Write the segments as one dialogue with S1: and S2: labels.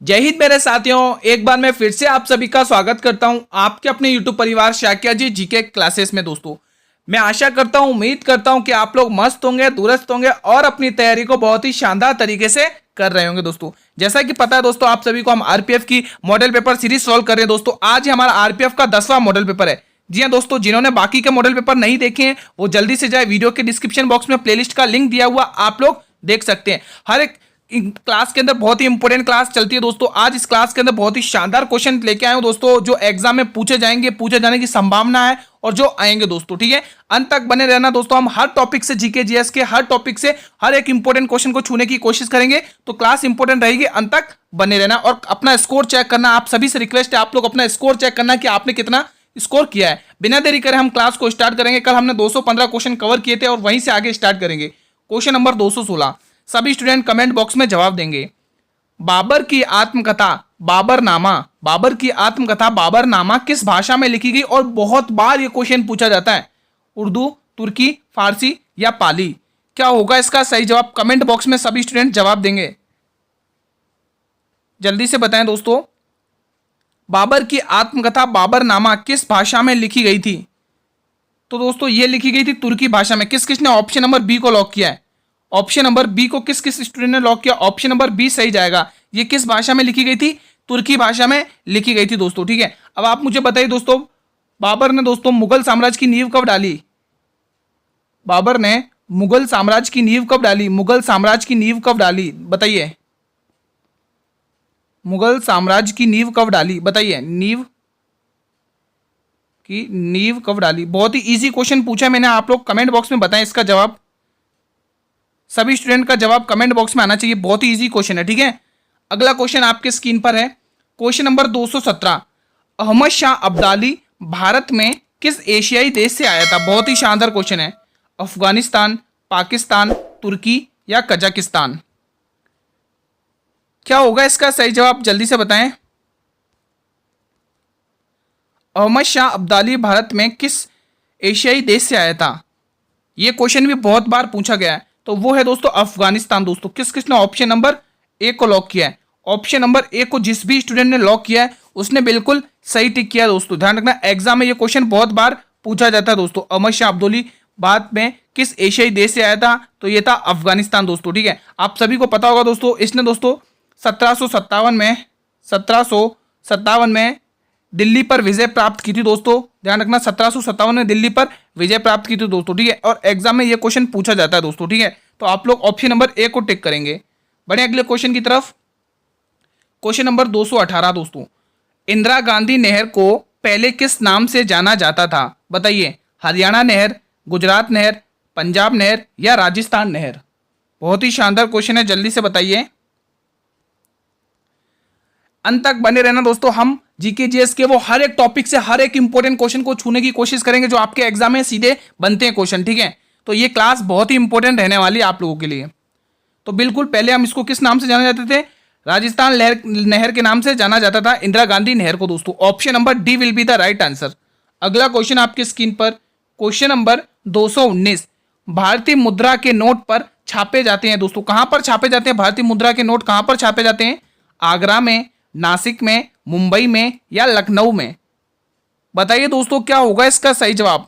S1: जय हिंद मेरे साथियों, एक बार मैं फिर से आप सभी का स्वागत करता हूं आपके अपने YouTube परिवार शाक्या जी जीके क्लासेस में। दोस्तों, मैं आशा करता हूं, उम्मीद करता हूं कि आप लोग मस्त होंगे, दुरुस्त होंगे और अपनी तैयारी को बहुत ही शानदार तरीके से कर रहे होंगे। दोस्तों, जैसा कि पता है दोस्तों आप सभी को, हम आरपीएफ की मॉडल पेपर सीरीज सॉल्व कर रहे हैं। दोस्तों, आज ही हमारा आरपीएफ का 10वां मॉडल पेपर है। जी हाँ दोस्तों, जिन्होंने बाकी के मॉडल पेपर नहीं देखे हैं वो जल्दी से जाए, वीडियो के डिस्क्रिप्शन बॉक्स में प्लेलिस्ट का लिंक दिया हुआ आप लोग देख सकते हैं। हर एक क्लास के अंदर बहुत ही इंपॉर्टेंट क्लास चलती है। दोस्तों, आज इस क्लास के अंदर बहुत ही शानदार क्वेश्चन लेके आए हूं दोस्तों, जो एग्जाम में पूछे जाएंगे, पूछे जाने की संभावना है और जो आएंगे दोस्तों। ठीक है, अंत तक बने रहना दोस्तों। हम हर टॉपिक से, जीके जीएस के हर टॉपिक से हर एक इंपॉर्टेंट क्वेश्चन को छूने की कोशिश करेंगे, तो क्लास इंपॉर्टेंट रहेगी। अंत तक बने रहना और अपना स्कोर चेक करना। आप सभी से रिक्वेस्ट है, आप लोग अपना स्कोर चेक करना कि आपने कितना स्कोर किया है। बिना देरी करे हम क्लास को स्टार्ट करेंगे। कल हमने 215 क्वेश्चन कवर किए थे और वहीं से आगे स्टार्ट करेंगे। क्वेश्चन नंबर 216, सभी स्टूडेंट कमेंट बॉक्स में जवाब देंगे। बाबर की आत्मकथा बाबरनामा, बाबर की आत्मकथा बाबरनामा किस भाषा में लिखी गई? और बहुत बार ये क्वेश्चन पूछा जाता है, उर्दू, तुर्की, फारसी या पाली। क्या होगा इसका सही जवाब? कमेंट बॉक्स में सभी स्टूडेंट जवाब देंगे, जल्दी से बताएं दोस्तों। बाबर की आत्मकथा बाबरनामा किस भाषा में लिखी गई थी? तो दोस्तों ये लिखी गई थी तुर्की भाषा में। किस किसने ऑप्शन नंबर बी को लॉक किया है? ऑप्शन नंबर बी को किस किस स्टूडेंट ने लॉक किया? ऑप्शन नंबर बी सही जाएगा। ये किस भाषा में लिखी गई थी? तुर्की भाषा में लिखी गई थी दोस्तों। ठीक है, अब आप मुझे बताइए दोस्तों, बाबर ने दोस्तों मुगल साम्राज्य की नींव कब डाली? बाबर ने मुगल साम्राज्य की नींव कब डाली? मुगल साम्राज्य की नींव कब डाली बताइए। मुगल साम्राज्य की नींव कब डाली बताइए। नींव की नींव कब डाली? बहुत ही इजी क्वेश्चन पूछा मैंने, आप लोग कमेंट बॉक्स में बताएं इसका जवाब। सभी स्टूडेंट का जवाब कमेंट बॉक्स में आना चाहिए। बहुत ही इजी क्वेश्चन है। ठीक है, अगला क्वेश्चन आपके स्क्रीन पर है, क्वेश्चन नंबर 217। अहमद शाह अब्दाली भारत में किस एशियाई देश से आया था? बहुत ही शानदार क्वेश्चन है। अफगानिस्तान, पाकिस्तान, तुर्की या कजाकिस्तान। क्या होगा इसका सही जवाब? जल्दी से बताएं। अहमद शाह अब्दाली भारत में किस एशियाई देश से आया था? यह क्वेश्चन भी बहुत बार पूछा गया है, तो वो है दोस्तों अफगानिस्तान। दोस्तों, किस किसने ऑप्शन नंबर ए को लॉक किया है? ऑप्शन नंबर ए को जिस भी स्टूडेंट ने लॉक किया है उसने बिल्कुल सही टिक किया दोस्तों। ध्यान रखना, एग्जाम में ये क्वेश्चन बहुत बार पूछा जाता है दोस्तों। अहमद शाह अब्दाली भारत में किस एशियाई देश से आया था? तो ये था अफगानिस्तान दोस्तों। ठीक है, आप सभी को पता होगा दोस्तों, इसने दोस्तों 1757 में दिल्ली पर विजय प्राप्त की थी दोस्तों। ध्यान रखना, 1757 में दिल्ली पर विजय प्राप्त की थी दोस्तों। ठीक है, और एग्जाम में ये क्वेश्चन पूछा जाता है दोस्तों। ठीक है, तो आप लोग ऑप्शन नंबर ए को टिक करेंगे। बढ़े अगले क्वेश्चन की तरफ। क्वेश्चन नंबर 218 दोस्तों, इंदिरा गांधी नहर को पहले किस नाम से जाना जाता था बताइए। हरियाणा नहर, गुजरात नहर, पंजाब नहर या राजस्थान नहर। बहुत ही शानदार क्वेश्चन है, जल्दी से बताइए। अंत तक बने रहना दोस्तों। हम जीके जीएस के वो हर एक टॉपिक से हर एक इंपॉर्टेंट क्वेश्चन को छूने की कोशिश करेंगे जो आपके एग्जाम में सीधे बनते हैं क्वेश्चन। ठीक है, तो ये क्लास बहुत ही इंपॉर्टेंट रहने वाली है आप लोगों के लिए। तो बिल्कुल पहले हम इसको किस नाम से जाना जाते थे? राजस्थान नहर के नाम से जाना जाता था इंदिरा गांधी नहर को दोस्तों। Option number D will be the right answer. अगला क्वेश्चन आपकी स्क्रीन पर, क्वेश्चन नंबर 219। भारतीय मुद्रा के नोट पर छापे जाते हैं दोस्तों। कहां पर छापे जाते हैं भारतीय मुद्रा के नोट? कहां पर छापे जाते हैं? आगरा में, नासिक में, मुंबई में या लखनऊ में। बताइए दोस्तों, क्या होगा इसका सही जवाब?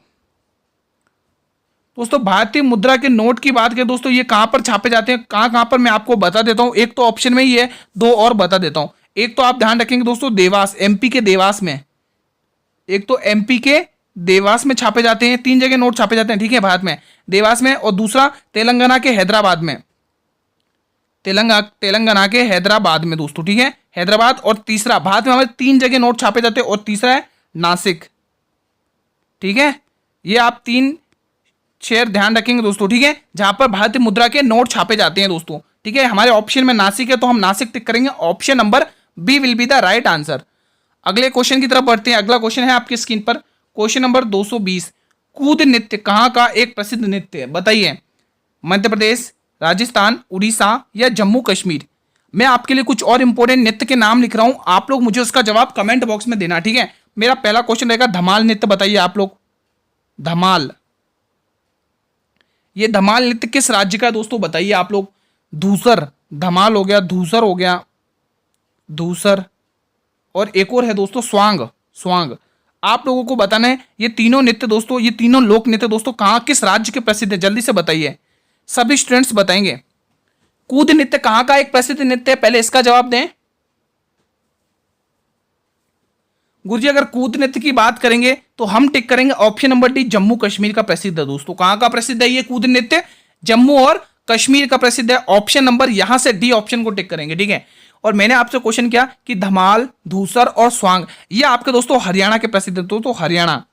S1: दोस्तों, भारतीय मुद्रा के नोट की बात करें दोस्तों, ये कहां पर छापे जाते हैं, कहां कहां पर, मैं आपको बता देता हूं। एक तो ऑप्शन में ही है, दो और बता देता हूं। एक तो आप ध्यान रखेंगे दोस्तों, देवास, एमपी के देवास में। एक तो एमपी के देवास में छापे जाते हैं। 3 जगह नोट छापे जाते हैं, ठीक है, भारत में, देवास में। और दूसरा तेलंगाना के हैदराबाद में, तेलंगाना के हैदराबाद में दोस्तों। ठीक है, हैदराबाद। और तीसरा, भारत में हमारे 3 जगह नोट छापे जाते हैं और तीसरा है नासिक। ठीक है, ये आप 3 शहर ध्यान रखेंगे दोस्तों। ठीक है, जहां पर भारतीय मुद्रा के नोट छापे जाते हैं दोस्तों। ठीक है, हमारे ऑप्शन में नासिक है तो हम नासिक टिक करेंगे। Option number B will be the right answer. अगले क्वेश्चन की तरफ बढ़ते हैं। अगला क्वेश्चन है आपकी स्क्रीन पर, क्वेश्चन नंबर 220। कूद नृत्य कहां का एक प्रसिद्ध नृत्य है बताइए। मध्य प्रदेश, राजस्थान, उड़ीसा या जम्मू कश्मीर। मैं आपके लिए कुछ और इंपॉर्टेंट नृत्य के नाम लिख रहा हूं, आप लोग मुझे उसका जवाब कमेंट बॉक्स में देना। ठीक है, मेरा पहला क्वेश्चन रहेगा धमाल नृत्य। बताइए आप लोग, धमाल, ये धमाल नृत्य किस राज्य का है दोस्तों? बताइए आप लोग। धूसर, धमाल हो गया, धूसर हो गया, धूसर और एक और है दोस्तों स्वांग। स्वांग आप लोगों को बताना है ये तीनों नृत्य दोस्तों, ये तीनों लोक नृत्य दोस्तों कहाँ किस राज्य के प्रसिद्ध है, जल्दी से बताइए। सभी स्टूडेंट्स बताएंगे। कूद नृत्य कहाँ का एक प्रसिद्ध नृत्य है, पहले इसका जवाब दें। गुरुजी अगर कूद नृत्य की बात करेंगे तो हम टिक करेंगे option number D, Jammu Kashmir का प्रसिद्ध है दोस्तों। कहां का प्रसिद्ध है ये कूद नृत्य, जम्मू और कश्मीर का प्रसिद्ध है। ऑप्शन नंबर यहां से डी ऑप्शन को टिक करेंगे, ठीक है। और मैंने आपसे क्वेश्चन किया कि धमाल, धूसर और स्वांग ये आपके दोस्तों हरियाणा के प्रसिद्ध है दोस्तों। हरियाणा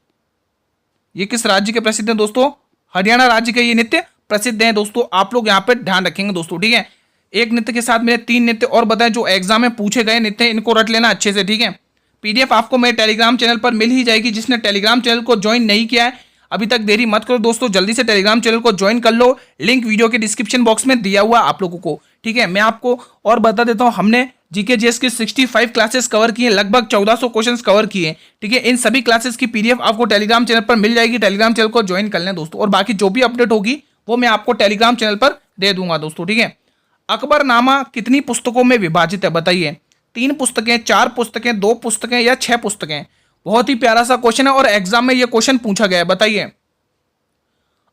S1: ये किस राज्य के प्रसिद्ध है दोस्तों, हरियाणा राज्य के ये नृत्य प्रसिद्ध है दोस्तों। आप लोग यहाँ पे ध्यान रखेंगे दोस्तों, ठीक है। एक नृत्य के साथ मेरे 3 नृत्य और बताएं जो एग्जाम में पूछे गए नृत्य, इनको रट लेना अच्छे से, ठीक है। पीडीएफ आपको मेरे टेलीग्राम चैनल पर मिल ही जाएगी। जिसने टेलीग्राम चैनल को ज्वाइन नहीं किया है अभी तक देरी मत करो दोस्तों, जल्दी से टेलीग्राम चैनल को ज्वाइन कर लो। लिंक वीडियो के डिस्क्रिप्शन बॉक्स में दिया हुआ आप लोगों को, ठीक है। मैं आपको और बता देता हूं, हमने जीके जीएस की 65 क्लासेस कवर की है, लगभग 1400 क्वेश्चंस कवर किए, ठीक है। इन सभी क्लासेस की पीडीएफ आपको टेलीग्राम चैनल पर मिल जाएगी। टेलीग्राम चैनल को ज्वाइन कर लें दोस्तों, और बाकी जो भी अपडेट होगी वो मैं आपको टेलीग्राम चैनल पर दे दूंगा दोस्तों, ठीक है। अकबरनामा कितनी पुस्तकों में विभाजित है, बताइए। 3 पुस्तकें, 4 पुस्तकें, 2 पुस्तकें या 6 पुस्तकें। बहुत ही प्यारा सा क्वेश्चन है और एग्जाम में यह क्वेश्चन पूछा गया है, बताइए।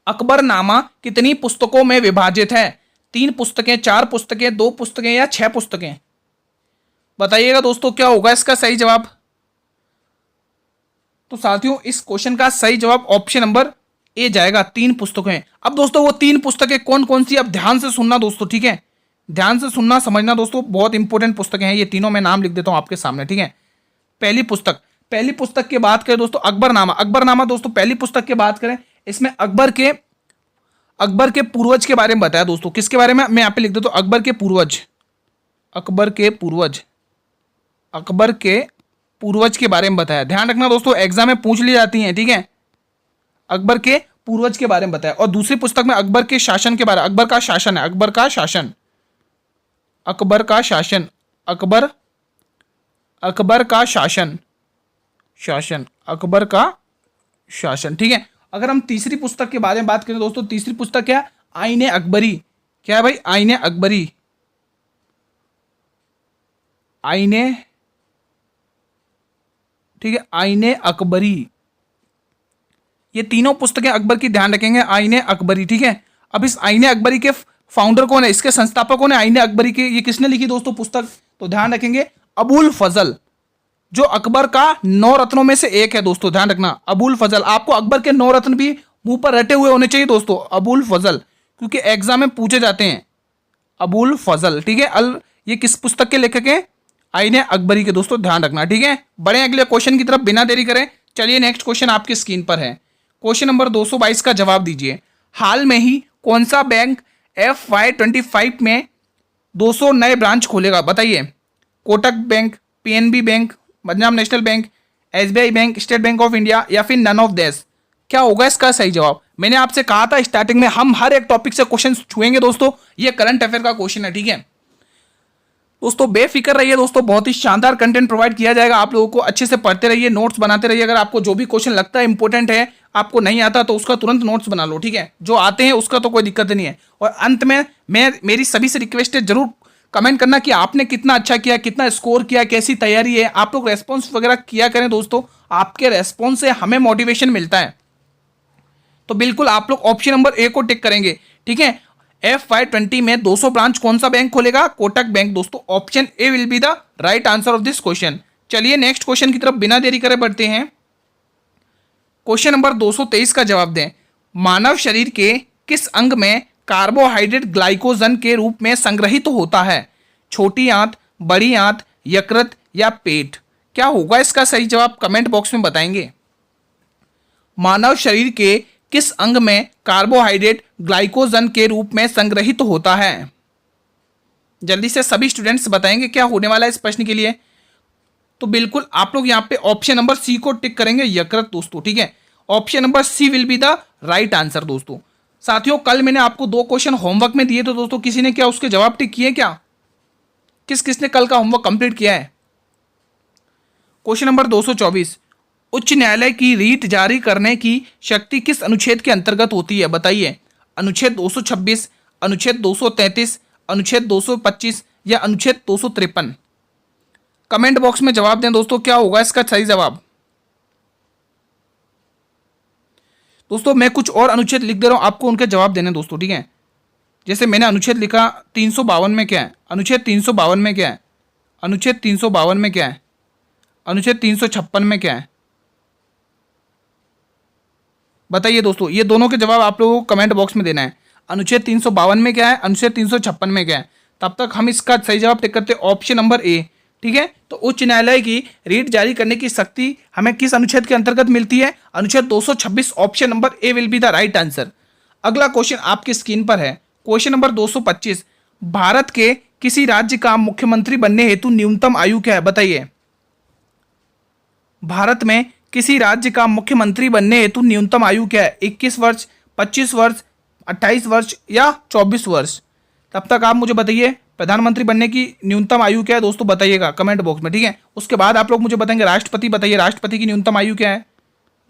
S1: अकबरनामा कितनी पुस्तकों में विभाजित है, 3 पुस्तकें, 4 पुस्तकें, 2 पुस्तकें या 6 पुस्तकें। बताइएगा दोस्तों क्या होगा इसका सही जवाब। तो साथियों इस क्वेश्चन का सही जवाब ऑप्शन नंबर ए जाएगा, 3 पुस्तकें। अब दोस्तों वो 3 पुस्तकें कौन कौन सी, अब ध्यान से सुनना दोस्तों, ठीक है। ध्यान से सुनना समझना दोस्तों, बहुत इंपॉर्टेंट पुस्तकें हैं ये तीनों। मैं नाम लिख देता हूं आपके सामने, ठीक है। पहली पुस्तक की बात करें दोस्तों अकबरनामा। अकबरनामा दोस्तों पहली पुस्तक की बात करें, इसमें अकबर के पूर्वज के बारे में बताया दोस्तों। किसके बारे में, मैं यहाँ पे लिख देता हूं अकबर के पूर्वज के बारे में बताया। ध्यान रखना दोस्तों एग्जाम में पूछ ली जाती हैं, ठीक है। अकबर के पूर्वज के बारे में बताया। और दूसरी पुस्तक में अकबर के शासन के बारे में, अकबर का शासन है, अकबर का शासन, ठीक है। अगर हम तीसरी पुस्तक के बारे में बात करें दोस्तों, तीसरी पुस्तक क्या है, आईने अकबरी। क्या है भाई, आईने अकबरी, ठीक है, आईने अकबरी। ये तीनों पुस्तकें अकबर की, ध्यान रखेंगे, आईने अकबरी, ठीक है। अब इस आईने अकबरी के फाउंडर कौन है, इसके संस्थापक कौन है आईने अकबरी के, ये किसने लिखी दोस्तों पुस्तक, तो ध्यान रखेंगे अबुल फजल, जो अकबर का 9 रत्नों में से एक है दोस्तों। ध्यान रखना अबुल फजल, आपको अकबर के 9 रत्न भी मुंह पर रटे हुए होने चाहिए दोस्तों, अबुल फजल, क्योंकि एग्जाम में पूछे जाते हैं। अबुल फजल, ठीक है। ये किस पुस्तक के लेखक हैं, आईने अकबरी के दोस्तों, ध्यान रखना, ठीक है। बढ़े अगले क्वेश्चन की तरफ बिना देरी करें। चलिए नेक्स्ट क्वेश्चन आपकी स्क्रीन पर है। क्वेश्चन नंबर 222 का जवाब दीजिए। हाल में ही कौन सा बैंक FY25 में 200 नए ब्रांच खोलेगा, बताइए। Kotak bank, PNB bank, Punjab national bank, SBI bank, state bank of India या फिर नन ऑफ दिस। क्या होगा इसका सही जवाब। मैंने आपसे कहा था स्टार्टिंग में हम हर एक टॉपिक से क्वेश्चन छुएंगे दोस्तों, ये करंट अफेयर का क्वेश्चन है, ठीक है दोस्तों। बेफिक्र रहिए दोस्तों, बहुत ही शानदार कंटेंट प्रोवाइड किया जाएगा आप लोगों को। अच्छे से पढ़ते रहिए, नोट्स बनाते रहिए। अगर आपको जो भी क्वेश्चन लगता है इंपॉर्टेंट है, आपको नहीं आता तो उसका तुरंत नोट्स बना लो, ठीक है। जो आते हैं उसका तो कोई दिक्कत नहीं है। और अंत में मेरी सभी से रिक्वेस्ट है, जरूर कमेंट करना कि आपने कितना अच्छा किया, कितना स्कोर किया, कैसी तैयारी है। आप लोग रेस्पॉन्स वगैरह किया करें दोस्तों, आपके रेस्पॉन्स से हमें मोटिवेशन मिलता है। तो बिल्कुल आप लोग ऑप्शन नंबर ए को टिक करेंगे, ठीक है। FY20 में 200 ब्रांच कौन सा बैंक खोलेगा, कोटक बैंक दोस्तों। Option A will be the right answer of this question. चलिए नेक्स्ट क्वेश्चन की तरफ बिना देरी करे बढ़ते हैं। क्वेश्चन नंबर 223 का जवाब दें। मानव शरीर के किस अंग में कार्बोहाइड्रेट ग्लाइकोजन के रूप में संग्रहित होता है, छोटी आंत, बड़ी आंत, यकृत या पेट। क्या होगा इसका सही जवाब, कमेंट बॉक्स में बताएंगे। मानव शरीर के किस अंग में कार्बोहाइड्रेट ग्लाइकोजन के रूप में संग्रहित होता है, जल्दी से सभी स्टूडेंट्स बताएंगे क्या होने वाला है इस प्रश्न के लिए। तो बिल्कुल आप लोग यहाँ पे ऑप्शन नंबर सी को टिक करेंगे, यकृत दोस्तों, ठीक है। Option number C will be the right answer दोस्तों। साथियों कल मैंने आपको 2 क्वेश्चन होमवर्क में दिए तो दोस्तों किसी ने क्या उसके जवाब टिक किए क्या, किसने कल का होमवर्क कंप्लीट किया है। क्वेश्चन नंबर 224, उच्च न्यायालय की रीट जारी करने की शक्ति किस अनुच्छेद के अंतर्गत होती है, बताइए। अनुच्छेद 226, अनुच्छेद 233, अनुच्छेद 225 या अनुच्छेद 253। कमेंट बॉक्स में जवाब दें दोस्तों, क्या होगा इसका सही जवाब। दोस्तों मैं कुछ और अनुच्छेद लिख दे रहा हूं, आपको उनके जवाब देने दोस्तों, ठीक है। जैसे मैंने अनुच्छेद लिखा 352 में क्या है, अनुच्छेद 352 में क्या है, अनुच्छेद 352 में क्या है, अनुच्छेद 356 में क्या है, बताइए दोस्तों। ये दोनों के जवाब आप लोगों को कमेंट बॉक्स में देना है। अनुच्छेद 352 में क्या है, अनुच्छेद 356 में क्या है। तब तक हम इसका सही जवाब टिक करते हैं ऑप्शन नंबर ए, ठीक है। तो उच्च न्यायालय की रीट जारी करने की शक्ति हमें किस अनुच्छेद के अंतर्गत मिलती है, अनुच्छेद 226, option number A will be the right answer. अगला क्वेश्चन आपकी स्क्रीन पर है, क्वेश्चन नंबर 225, भारत के किसी राज्य का मुख्यमंत्री बनने हेतु न्यूनतम आयु क्या है, बताइए। भारत में किसी राज्य का मुख्यमंत्री बनने हेतु न्यूनतम आयु क्या है, 21 वर्ष, 25 वर्ष, 28 वर्ष या 24 वर्ष। तब तक आप मुझे बताइए प्रधानमंत्री बनने की न्यूनतम आयु क्या है दोस्तों, बताइएगा कमेंट बॉक्स में, ठीक है। उसके बाद आप लोग मुझे बताएंगे राष्ट्रपति, बताइए राष्ट्रपति की न्यूनतम आयु क्या है,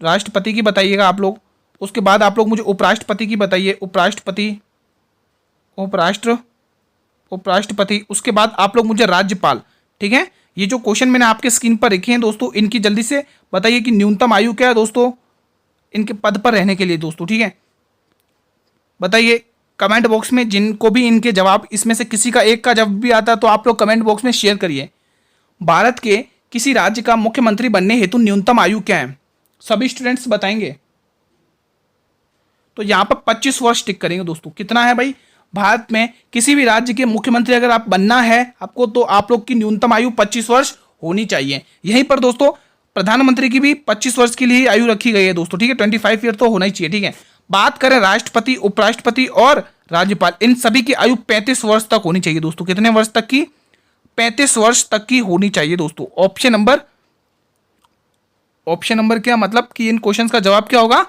S1: राष्ट्रपति की बताइएगा आप लोग। उसके बाद आप लोग मुझे उपराष्ट्रपति की बताइए, उपराष्ट्रपति, उपराष्ट्रपति। उसके बाद आप लोग मुझे राज्यपाल, ठीक है। ये जो क्वेश्चन मैंने आपके स्क्रीन पर लिखे हैं दोस्तों, इनकी जल्दी से बताइए कि न्यूनतम आयु क्या है दोस्तों इनके पद पर रहने के लिए दोस्तों, ठीक है। बताइए कमेंट बॉक्स में, जिनको भी इनके जवाब इसमें से किसी का एक का जवाब भी आता है तो आप लोग कमेंट बॉक्स में शेयर करिए। भारत के किसी राज्य का मुख्यमंत्री बनने हेतु न्यूनतम आयु क्या है, सभी स्टूडेंट्स बताएंगे। तो यहां पर 25 वर्ष टिक करेंगे दोस्तों। कितना है भाई, भारत में किसी भी राज्य के मुख्यमंत्री अगर आप बनना है आपको, तो आप लोग की न्यूनतम आयु 25 वर्ष होनी चाहिए। यहीं पर दोस्तों प्रधानमंत्री की भी 25 वर्ष के लिए आयु रखी गई है दोस्तों, ठीक है। 25 ईयर तो होना ही चाहिए, ठीक है। बात करें राष्ट्रपति, उपराष्ट्रपति और राज्यपाल, इन सभी की आयु 35 वर्ष तक होनी चाहिए दोस्तों। कितने वर्ष तक की, 35 वर्ष तक की होनी चाहिए दोस्तों। ऑप्शन नंबर क्या मतलब कि इन क्वेश्चन का जवाब क्या होगा,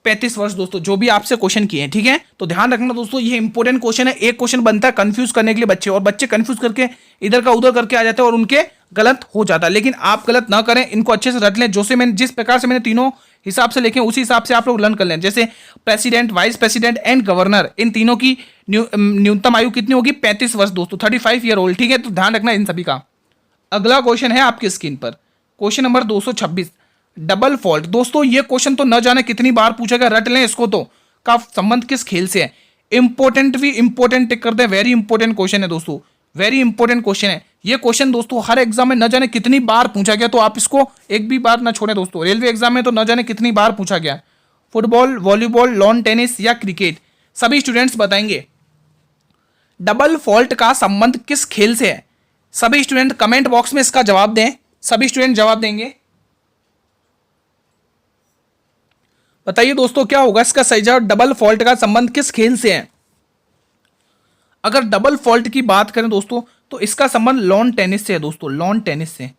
S1: 35 वर्ष दोस्तों, जो भी आपसे क्वेश्चन किए हैं, ठीक है। तो ध्यान रखना दोस्तों, ये इंपॉर्टेंट क्वेश्चन है। एक क्वेश्चन बनता है कंफ्यूज करने के लिए बच्चे, और बच्चे कंफ्यूज करके इधर का उधर करके आ जाते हैं और उनके गलत हो जाता है। लेकिन आप गलत ना करें, इनको अच्छे से रट लें। जिस प्रकार से मैंने तीनों हिसाब से लिखे उसी हिसाब से आप लोग लर्न कर लें। जैसे president, vice president and governor, इन तीनों की न्यूनतम आयु कितनी होगी, 35 वर्ष दोस्तों, 35 ईयर ओल्ड, ठीक है। तो ध्यान रखना इन सभी का। अगला क्वेश्चन है आपकी स्क्रीन पर, क्वेश्चन नंबर 226, डबल फॉल्ट। दोस्तों ये क्वेश्चन तो न जाने कितनी बार पूछा गया, रट लें इसको तो। का संबंध किस खेल से है, इंपॉर्टेंट भी इंपॉर्टेंट टिक करते हैं, वेरी इंपॉर्टेंट क्वेश्चन है दोस्तों, वेरी इंपॉर्टेंट क्वेश्चन है। ये क्वेश्चन दोस्तों हर एग्जाम में न जाने कितनी बार पूछा गया, तो आप इसको एक भी बार ना छोड़ें दोस्तों। रेलवे एग्जाम में तो न जाने कितनी बार पूछा गया। फुटबॉल, वॉलीबॉल, लॉन टेनिस या क्रिकेट, सभी स्टूडेंट्स बताएंगे डबल फॉल्ट का संबंध किस खेल से है। सभी स्टूडेंट कमेंट बॉक्स में इसका जवाब दें, सभी स्टूडेंट जवाब देंगे। बताइए दोस्तों क्या होगा इसका सही जवाब, डबल फॉल्ट का संबंध किस खेल से है। अगर डबल फॉल्ट की बात करें दोस्तों तो इसका संबंध लॉन टेनिस से है दोस्तों, लॉन टेनिस से।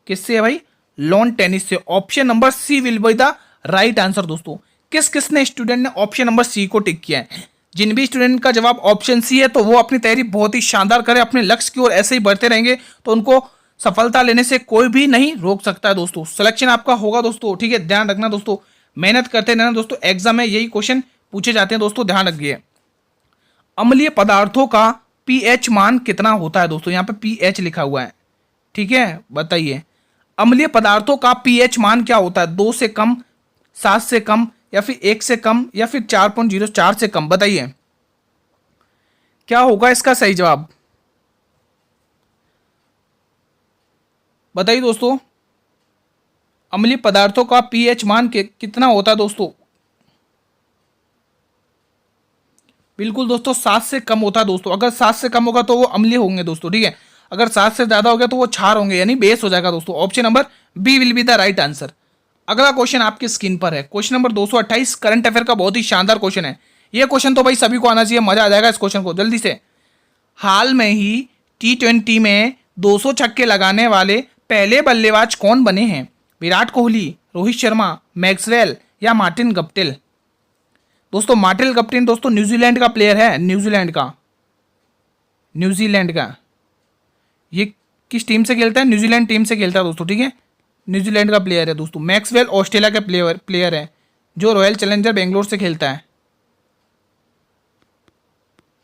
S1: किससे है भाई, लॉन टेनिस से। Option number C will be the right answer दोस्तों। किस किसने स्टूडेंट ने ऑप्शन नंबर सी को टिक किया है। जिन भी स्टूडेंट का जवाब ऑप्शन सी है तो वो अपनी तैयारी बहुत ही शानदार करें, अपने लक्ष्य की ओर ऐसे ही बढ़ते रहेंगे तो उनको सफलता लेने से कोई भी नहीं रोक सकता है दोस्तों। सिलेक्शन आपका होगा दोस्तों, ठीक है। ध्यान रखना दोस्तों, मेहनत करते रहना दोस्तों, एग्जाम में यही क्वेश्चन पूछे जाते हैं दोस्तों, ध्यान रखिए। अम्लीय पदार्थों का पीएच मान कितना होता है दोस्तों, यहाँ पे पीएच लिखा हुआ है, ठीक है। बताइए अम्लीय पदार्थों का पीएच मान क्या होता है, 2 से कम, 7 से कम, या फिर 1 से कम, या फिर 4.04 से कम। बताइए क्या होगा इसका सही जवाब, बताइए दोस्तों। अम्लीय पदार्थों का पीएच मान कितना होता है दोस्तों, बिल्कुल दोस्तों 7 से कम होता है दोस्तों। अगर 7 से कम होगा तो वो अम्लीय होंगे दोस्तों, ठीक है। अगर 7 से ज्यादा हो गया तो वो क्षार होंगे, यानी बेस हो जाएगा दोस्तों। Option number B will be the right answer. अगला क्वेश्चन आपकी स्क्रीन पर है, क्वेश्चन नंबर 228, करंट अफेयर का बहुत ही शानदार क्वेश्चन है। ये क्वेश्चन तो भाई सभी को आना चाहिए, मजा आ जाएगा इस क्वेश्चन को। जल्दी से, हाल में ही T20 में 200 छक्के लगाने वाले पहले बल्लेबाज कौन बने हैं, विराट कोहली, रोहित शर्मा, मैक्सवेल या मार्टिन गप्टिल। दोस्तों मार्टिन गप्टिल दोस्तों न्यूजीलैंड का प्लेयर है, न्यूजीलैंड का। ये किस टीम से खेलता है, न्यूजीलैंड टीम से खेलता है दोस्तों, ठीक है। न्यूजीलैंड का प्लेयर है दोस्तों। मैक्सवेल ऑस्ट्रेलिया का प्लेयर है जो रॉयल चैलेंजर बेंगलोर से खेलता है।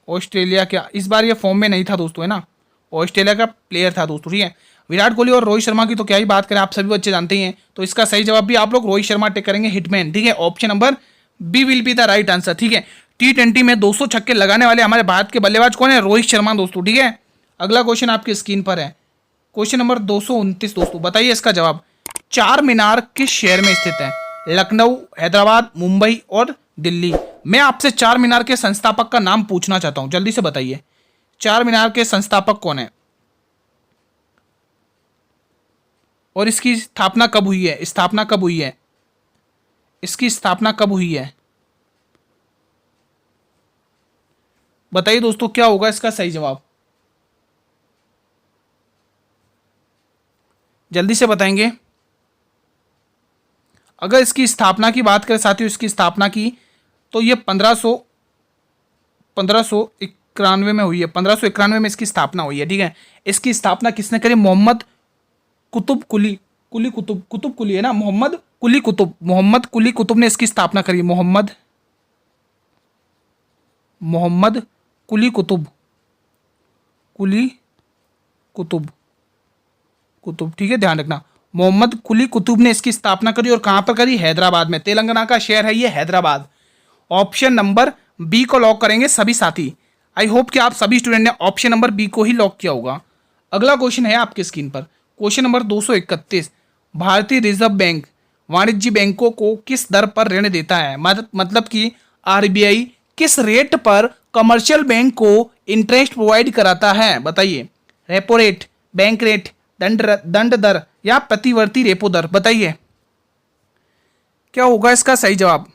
S1: ऑस्ट्रेलिया क्या, इस बार ये फॉर्म में नहीं था दोस्तों, है ना। ऑस्ट्रेलिया का प्लेयर था दोस्तों, ठीक है। विराट कोहली और रोहित शर्मा की तो क्या ही बात करें, आप सभी बच्चे जानते ही हैं। तो इसका सही जवाब भी आप लोग रोहित शर्मा टिक करेंगे, हिटमैन। ठीक है, option number B will be the right answer. ठीक है, T20 में 200 छक्के लगाने वाले हमारे भारत के बल्लेबाज कौन है? रोहित शर्मा दोस्तों। ठीक है, अगला क्वेश्चन आपकी स्क्रीन पर है, क्वेश्चन नंबर 229 दोस्तों। बताइए इसका जवाब। चार मीनार किस शहर में स्थित है? लखनऊ, हैदराबाद, मुंबई और दिल्ली। मैं आपसे चार मीनार के संस्थापक का नाम पूछना चाहता हूं, जल्दी से बताइए। चार मीनार के संस्थापक कौन है और इसकी स्थापना कब हुई है? स्थापना कब हुई है? इसकी स्थापना कब हुई है? बताइए दोस्तों, क्या होगा इसका सही जवाब? जल्दी से बताएंगे। अगर इसकी स्थापना की बात करें साथियों, इसकी स्थापना की, तो ये 1591 में हुई है। 1591 में इसकी स्थापना हुई है। ठीक है, इसकी स्थापना किसने करी? मोहम्मद कुतुब कुली कुतुब कुली है ना, मोहम्मद कुली कुतुब ने इसकी स्थापना करी। मोहम्मद कुली कुतुब। ठीक है, ध्यान रखना, मोहम्मद कुली कुतुब ने इसकी स्थापना करी। और कहां पर करी? हैदराबाद में। तेलंगाना का शहर है ये हैदराबाद। ऑप्शन नंबर बी को लॉक करेंगे सभी साथी। आई होप कि आप सभी स्टूडेंट ने ऑप्शन नंबर बी को ही लॉक किया होगा। अगला क्वेश्चन है आपकी स्क्रीन पर, क्वेश्चन नंबर 231। भारतीय रिजर्व बैंक वाणिज्य बैंकों को किस दर पर ऋण देता है? मतलब कि आरबीआई किस रेट पर कमर्शियल बैंक को इंटरेस्ट प्रोवाइड कराता है? बताइए। रेपो रेट, बैंक रेट, दंड दर या प्रतिवर्ती रेपो दर। बताइए क्या होगा इसका सही जवाब?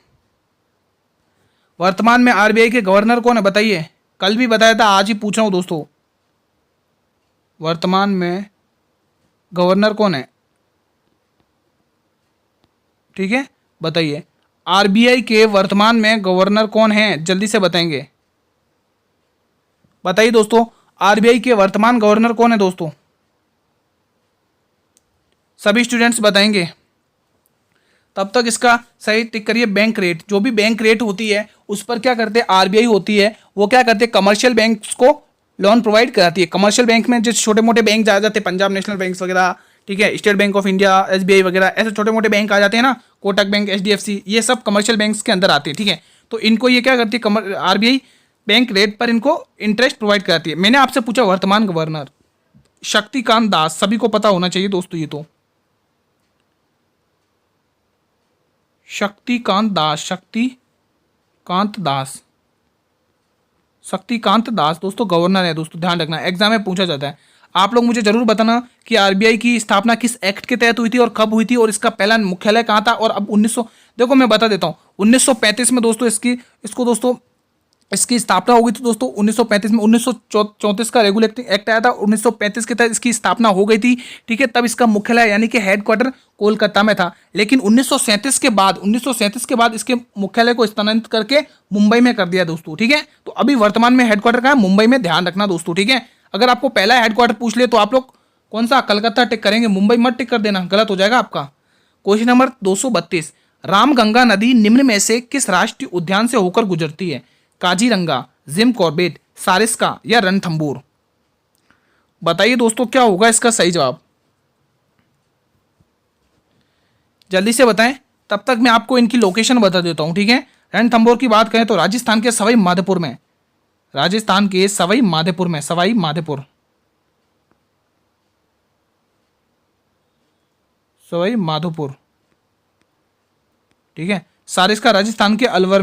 S1: वर्तमान में आरबीआई के गवर्नर कौन है? बताइए। कल भी बताया था, आज ही पूछ रहा हूं दोस्तों। वर्तमान में गवर्नर कौन है? ठीक है, बताइए। आरबीआई के वर्तमान में गवर्नर कौन है? जल्दी से बताएंगे। बताइए दोस्तों, आरबीआई के वर्तमान गवर्नर कौन है दोस्तों? सभी स्टूडेंट्स बताएंगे। तब तक इसका सही टिक करिए। बैंक रेट, जो भी बैंक रेट होती है उस पर क्या करते हैं? आरबीआई होती है, वो क्या करते हैं? कमर्शियल बैंक्स को लोन प्रोवाइड कराती है। कमर्शियल बैंक में जैसे छोटे मोटे बैंक आ जाते हैं, पंजाब नेशनल बैंक वगैरह, ठीक है, state bank of India, SBI वगैरह, ऐसे छोटे मोटे बैंक आ जाते हैं ना, कोटक बैंक, एचडीएफसी, ये सब कमर्शियल बैंक्स के अंदर आते हैं। ठीक है, तो इनको ये क्या करती है? आरबीआई बैंक रेट पर इनको इंटरेस्ट प्रोवाइड कराती है। मैंने आपसे पूछा वर्तमान गवर्नर, शक्तिकांत दास, सभी को पता होना चाहिए दोस्तों। ये तो शक्तिकांत दास दोस्तों गवर्नर है दोस्तों, ध्यान रखना, एग्जाम में पूछा जाता है। आप लोग मुझे जरूर बताना कि आरबीआई की स्थापना किस एक्ट के तहत हुई थी और कब हुई थी और इसका पहला मुख्यालय कहाँ था। और अब 1900, देखो मैं बता देता हूँ, 1935 में दोस्तों इसकी स्थापना हो गई थी दोस्तों। 1935 में 1934 का रेगुलेटिंग एक्ट आया था, 1935 के तहत इसकी स्थापना हो गई थी। ठीक है, तब इसका मुख्यालय यानी कि हेडक्वार्टर कोलकाता में था। लेकिन 1937 के बाद इसके मुख्यालय को स्थानांतरित करके मुंबई में कर दिया दोस्तों। ठीक है, तो अभी वर्तमान में हेडक्वार्टर कहाँ है? मुंबई में, ध्यान रखना दोस्तों। ठीक है, अगर आपको पहला हेडक्वार्टर पूछ ले तो आप लोग कौन सा? कलकत्ता टिक करेंगे, मुंबई मत टिक कर देना, गलत हो जाएगा आपका। Question number 232। रामगंगा नदी निम्न में से किस राष्ट्रीय उद्यान से होकर गुजरती है? काजीरंगा, जिम कॉर्बेट, सारिस्का या रणथंबोर। बताइए दोस्तों, क्या होगा इसका सही जवाब? जल्दी से बताएं, तब तक मैं आपको इनकी लोकेशन बता देता हूं। ठीक है, रणथंबोर की बात करें तो राजस्थान के सवाई माधोपुर में, सवाई माधोपुर। ठीक है, सारिस्का राजस्थान के अलवर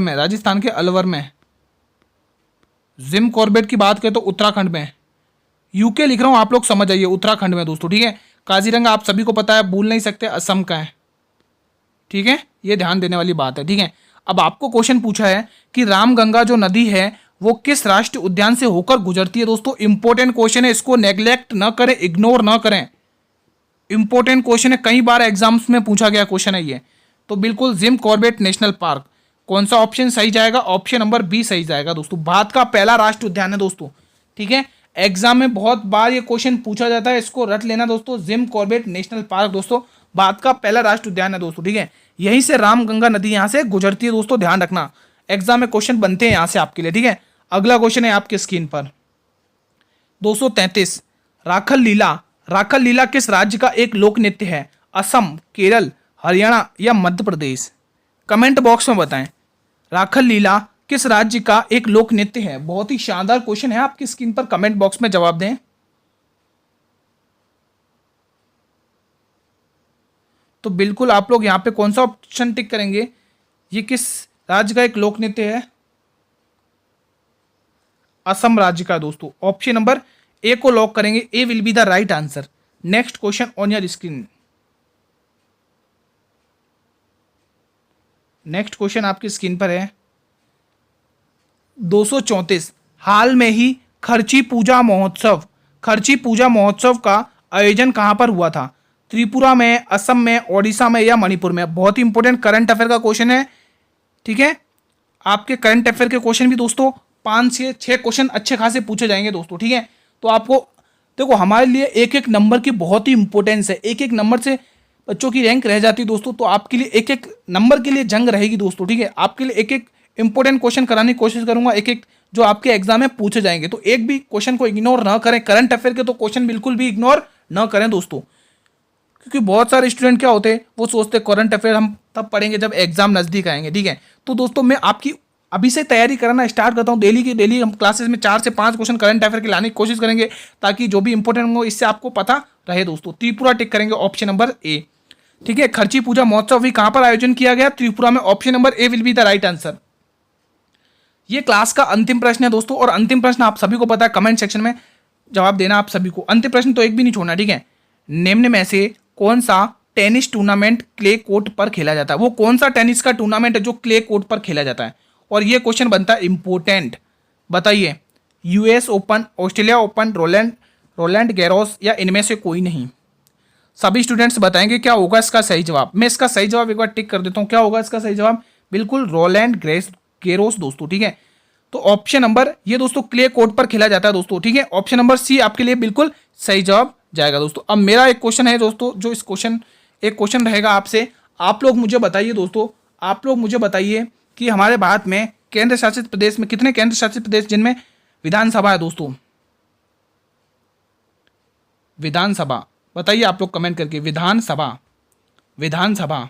S1: में, जिम कॉर्बेट की बात करें तो उत्तराखंड में, यूके लिख रहा हूं, आप लोग समझ जाइए, उत्तराखंड में दोस्तों। ठीक है, काजीरंगा आप सभी को पता है, भूल नहीं सकते, असम का है। ठीक है, ये ध्यान देने वाली बात है। ठीक है, अब आपको क्वेश्चन पूछा है कि रामगंगा जो नदी है वो किस राष्ट्रीय उद्यान से होकर गुजरती है। दोस्तों इंपॉर्टेंट क्वेश्चन है, इसको नेग्लेक्ट ना करें, इग्नोर ना करें, इंपॉर्टेंट क्वेश्चन है, कई बार एग्जाम्स में पूछा गया क्वेश्चन है ये। तो बिल्कुल जिम कॉर्बेट नेशनल पार्क। कौन सा ऑप्शन सही जाएगा? ऑप्शन नंबर बी सही जाएगा दोस्तों, भारत का पहला राष्ट्रीय उद्यान है दोस्तों। ठीक है, एग्जाम में बहुत बार ये क्वेश्चन पूछा जाता है, इसको रट लेना दोस्तों, जिम कॉर्बेट नेशनल पार्क दोस्तों भारत का पहला राष्ट्रीय उद्यान है दोस्तों। ठीक है, यहीं से रामगंगा नदी यहां से गुजरती है दोस्तों, ध्यान रखना, एग्जाम में क्वेश्चन बनते हैं यहां से आपके लिए। ठीक है, अगला क्वेश्चन है आपके स्क्रीन पर 233। राखल लीला राखल लीला किस राज्य का एक लोक नृत्य है? असम, केरल, हरियाणा या मध्य प्रदेश? कमेंट बॉक्स में बताएं। राखल लीला किस राज्य का एक लोक नृत्य है? बहुत ही शानदार क्वेश्चन है, आपकी स्क्रीन पर कमेंट बॉक्स में जवाब दें। तो बिल्कुल आप लोग यहाँ पे कौन सा ऑप्शन टिक करेंगे? ये किस राज्य का एक लोक नृत्य है? असम राज्य का दोस्तों। ऑप्शन नंबर ए को लॉक करेंगे। A will be the right answer. Next question on your screen. Next question आपकी स्क्रीन पर है 234। हाल में ही खर्ची पूजा महोत्सव का आयोजन कहां पर हुआ था? त्रिपुरा में, असम में, ओडिशा में या मणिपुर में? बहुत ही इंपॉर्टेंट करंट अफेयर का क्वेश्चन है, ठीक है। आपके करंट अफेयर के क्वेश्चन भी दोस्तों 5 से 6 क्वेश्चन अच्छे खासे पूछे जाएंगे दोस्तों, ठीक है। तो आपको देखो, हमारे लिए एक एक नंबर की बहुत ही इंपॉर्टेंस है। एक एक नंबर से बच्चों की रैंक रह जाती है दोस्तों, तो आपके लिए एक एक नंबर के लिए जंग रहेगी दोस्तों, ठीक है। आपके लिए एक एक इंपॉर्टेंट क्वेश्चन कराने की कोशिश करूंगा, एक एक जो आपके एग्जाम में पूछे जाएंगे। तो एक भी क्वेश्चन को इग्नोर ना करें। करंट अफेयर के तो क्वेश्चन बिल्कुल भी इग्नोर ना करें दोस्तों, क्योंकि बहुत सारे स्टूडेंट क्या होते हैं, वो सोचते हैं करंट अफेयर हम तब पढ़ेंगे जब एग्जाम नजदीक आएंगे, ठीक है। तो दोस्तों मैं आपकी अभी से तैयारी करना स्टार्ट करता हूँ। डेली हम क्लासेस में 4 से 5 क्वेश्चन करंट अफेयर के लाने की कोशिश करेंगे, ताकि जो भी इंपॉर्टेंट हो इससे आपको पता रहे दोस्तों। त्रिपुरा टिक करेंगे, ऑप्शन नंबर ए, ठीक है। खर्ची पूजा महोत्सव भी कहां पर आयोजन किया गया? त्रिपुरा में। Option number A will be the right answer. ये क्लास का अंतिम प्रश्न है दोस्तों, और अंतिम प्रश्न आप सभी को पता है, कमेंट सेक्शन में जवाब देना आप सभी को। अंतिम प्रश्न तो एक भी नहीं छोड़ना, ठीक है। निम्न में से कौन सा टेनिस टूर्नामेंट क्ले कोर्ट पर खेला जाता है? वो कौन सा टेनिस का टूर्नामेंट है जो क्ले कोर्ट पर खेला जाता है? और ये क्वेश्चन बनता है इंपोर्टेंट, बताइए। US open, Australia open, Rowland Garros या इनमें से कोई नहीं? सभी स्टूडेंट्स बताएंगे क्या होगा इसका सही जवाब। मैं इसका सही जवाब एक बार टिक कर देता हूं। क्या होगा इसका सही जवाब? बिल्कुल रोलैंड गैरोस दोस्तों, ठीक है। तो ऑप्शन नंबर ये दोस्तों क्ले कोर्ट पर खेला जाता है दोस्तों, ठीक है। ऑप्शन नंबर सी आपके लिए बिल्कुल सही जवाब जाएगा दोस्तों। अब मेरा एक क्वेश्चन है दोस्तों, जो इस क्वेश्चन एक क्वेश्चन रहेगा आपसे। आप लोग मुझे बताइए दोस्तों, आप लोग मुझे बताइए कि हमारे भारत में केंद्र शासित प्रदेश में कितने केंद्र शासित प्रदेश जिनमें विधानसभा है दोस्तों? विधानसभा बताइए आप लोग कमेंट करके। विधानसभा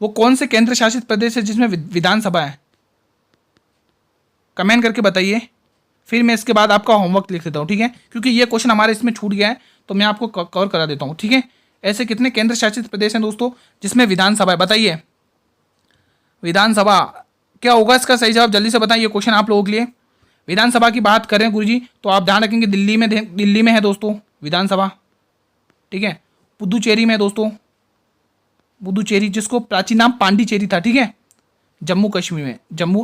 S1: वो कौन से केंद्र शासित प्रदेश है जिसमें विधानसभा है? कमेंट करके बताइए। फिर मैं इसके बाद आपका होमवर्क लिख देता हूँ, ठीक है, क्योंकि ये क्वेश्चन हमारे इसमें छूट गया है, तो मैं आपको कवर करा देता हूँ, ठीक है। ऐसे कितने केंद्र शासित प्रदेश हैं दोस्तों जिसमें विधानसभा है? बताइए विधानसभा क्या होगा इसका सही जवाब? जल्दी से बताइए, ये क्वेश्चन आप लोगों के लिए। विधानसभा की बात करें गुरुजी, तो आप ध्यान रखेंगे दिल्ली में है दोस्तों विधानसभा, ठीक है। पुदुचेरी में दोस्तों, पुदुचेरी जिसको प्राचीन नाम पांडिचेरी था, ठीक है। जम्मू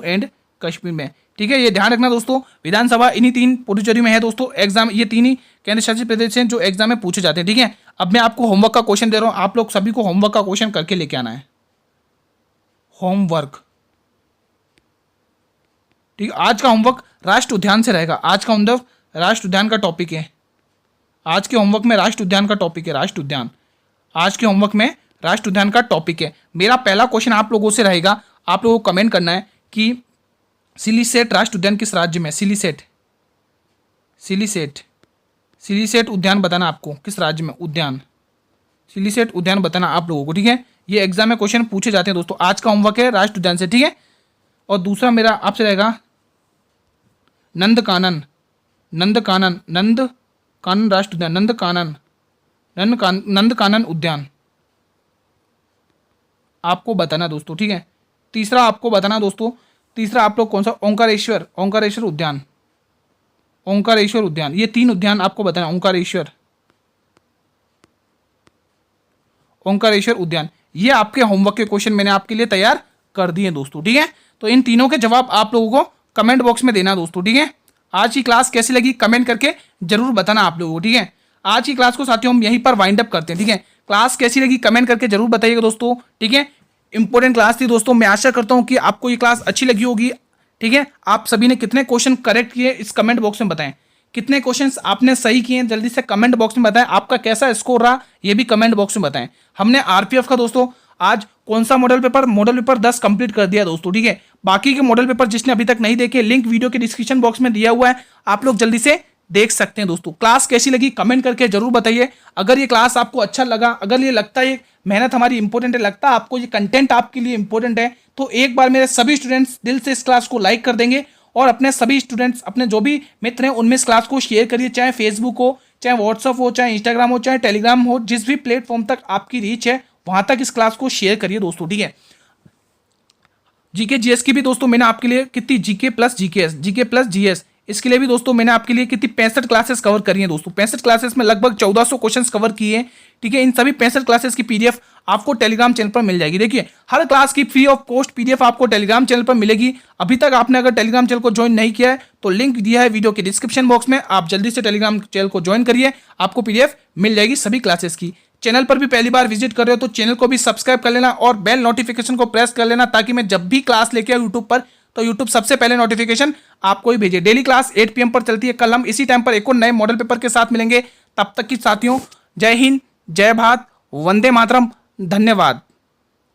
S1: एंड कश्मीर में, ठीक है। ये ध्यान रखना दोस्तों, विधानसभा इन्हीं 3 पुदुचेरी में है दोस्तों। एग्जाम ये 3 ही केंद्र शासित प्रदेश हैं जो एग्जाम में पूछे जाते हैं, ठीक है। अब मैं आपको होमवर्क का क्वेश्चन दे रहा हूं, आप लोग सभी को होमवर्क का क्वेश्चन करके लेके आना है। होमवर्क, ठीक है। आज का होमवर्क राष्ट्र उद्यान से रहेगा। आज का होमवर्क राष्ट्र उद्यान का टॉपिक है। आज के होमवर्क में राष्ट्र उद्यान का टॉपिक है, राष्ट्र उद्यान। आज के होमवर्क में राष्ट्र उद्यान का टॉपिक है। मेरा पहला क्वेश्चन आप लोगों से रहेगा, आप लोगों को कमेंट करना है कि सिलीसेट राष्ट्र उद्यान किस राज्य में? सिलीसेट उद्यान बताना आपको, किस राज्य में उद्यान, सिलीसेट उद्यान बताना आप लोगों को, ठीक है। ये एग्जाम में क्वेश्चन पूछे जाते हैं दोस्तों। आज का होमवर्क है राष्ट्र उद्यान से, ठीक है। और दूसरा मेरा आपसे रहेगा नंदकानन राष्ट्र उद्यान, नंदकानन उद्यान आपको बताना दोस्तों, ठीक है। तीसरा आपको बताना दोस्तों, तीसरा आप लोग कौन सा? ओंकारेश्वर उद्यान। ये 3 उद्यान आपको बताना। ओंकारेश्वर उद्यान, ये आपके होमवर्क के क्वेश्चन मैंने आपके लिए तैयार कर दिए दोस्तों, ठीक है। तो इन तीनों के जवाब आप लोगों को कमेंट बॉक्स में देना दोस्तों, ठीक है। आज की क्लास कैसी लगी कमेंट करके जरूर बताना आप लोगों को, ठीक है। आज की क्लास को साथियों हम यहीं पर वाइंड अप करते हैं, ठीक है। क्लास कैसी लगी कमेंट करके जरूर बताइएगा दोस्तों, ठीक है। इंपॉर्टेंट क्लास थी दोस्तों। मैं आशा करता हूं कि आपको ये क्लास अच्छी लगी होगी, ठीक है। आप सभी ने कितने क्वेश्चन करेक्ट किए इस कमेंट बॉक्स में बताएं। कितने क्वेश्चंस आपने सही किए जल्दी से कमेंट बॉक्स में बताएं। आपका कैसा स्कोर रहा ये भी कमेंट बॉक्स में बताएं। हमने आरपीएफ का दोस्तों आज कौन सा मॉडल पेपर 10 कंप्लीट कर दिया दोस्तों, ठीक है। बाकी के मॉडल पेपर जिसने अभी तक नहीं देखे, लिंक वीडियो के डिस्क्रिप्शन बॉक्स में दिया हुआ है, आप लोग जल्दी से देख सकते हैं दोस्तों। क्लास कैसी लगी कमेंट करके जरूर बताइए। अगर ये क्लास आपको अच्छा लगा, अगर ये लगता है मेहनत हमारी इंपॉर्टेंट है, लगता है आपको ये कंटेंट आपके लिए इंपॉर्टेंट है, तो एक बार मेरे सभी स्टूडेंट्स दिल से इस क्लास को लाइक कर देंगे और अपने सभी स्टूडेंट्स, अपने जो भी मित्र हैं उनमें इस क्लास को शेयर करिए, चाहे फेसबुक हो, चाहे व्हाट्सअप हो, चाहे इंस्टाग्राम हो, चाहे टेलीग्राम हो, जिस भी प्लेटफॉर्म तक आपकी रीच है वहां तक इस क्लास को शेयर करिए दोस्तों, ठीक है। जीके जीएस की भी दोस्तों मैंने आपके लिए कितनी GK plus GKS, GK plus GS, इसके लिए भी दोस्तों मैंने आपके लिए कितनी 65 क्लासेस कवर करी हैं दोस्तों। 65 क्लासेस में लगभग 1400 क्वेश्चंस कवर किए हैं, ठीक है। इन सभी 65 क्लासेस की पीडीएफ आपको टेलीग्राम चैनल पर मिल जाएगी। देखिए हर क्लास की फ्री ऑफ कॉस्ट पीडीएफ आपको टेलीग्राम चैनल पर मिलेगी। अभी तक आपने अगर टेलीग्राम चैनल को ज्वाइन नहीं किया है तो लिंक दिया है वीडियो के डिस्क्रिप्शन बॉक्स में, आप जल्दी से टेलीग्राम चैनल को ज्वाइन करिए, आपको पीडीएफ मिल जाएगी सभी क्लासेस की। चैनल पर भी पहली बार विजिट कर रहे हो तो चैनल को भी सब्सक्राइब कर लेना और बेल नोटिफिकेशन को प्रेस कर लेना, ताकि मैं जब भी क्लास लेके आऊँ यूट्यूब पर तो यूट्यूब सबसे पहले नोटिफिकेशन आपको ही भेजे। डेली क्लास 8 PM पर चलती है। कल हम इसी टाइम पर एक और नए मॉडल पेपर के साथ मिलेंगे। तब तक की साथियों, जय हिंद, जय भारत, वंदे मातरम, धन्यवाद।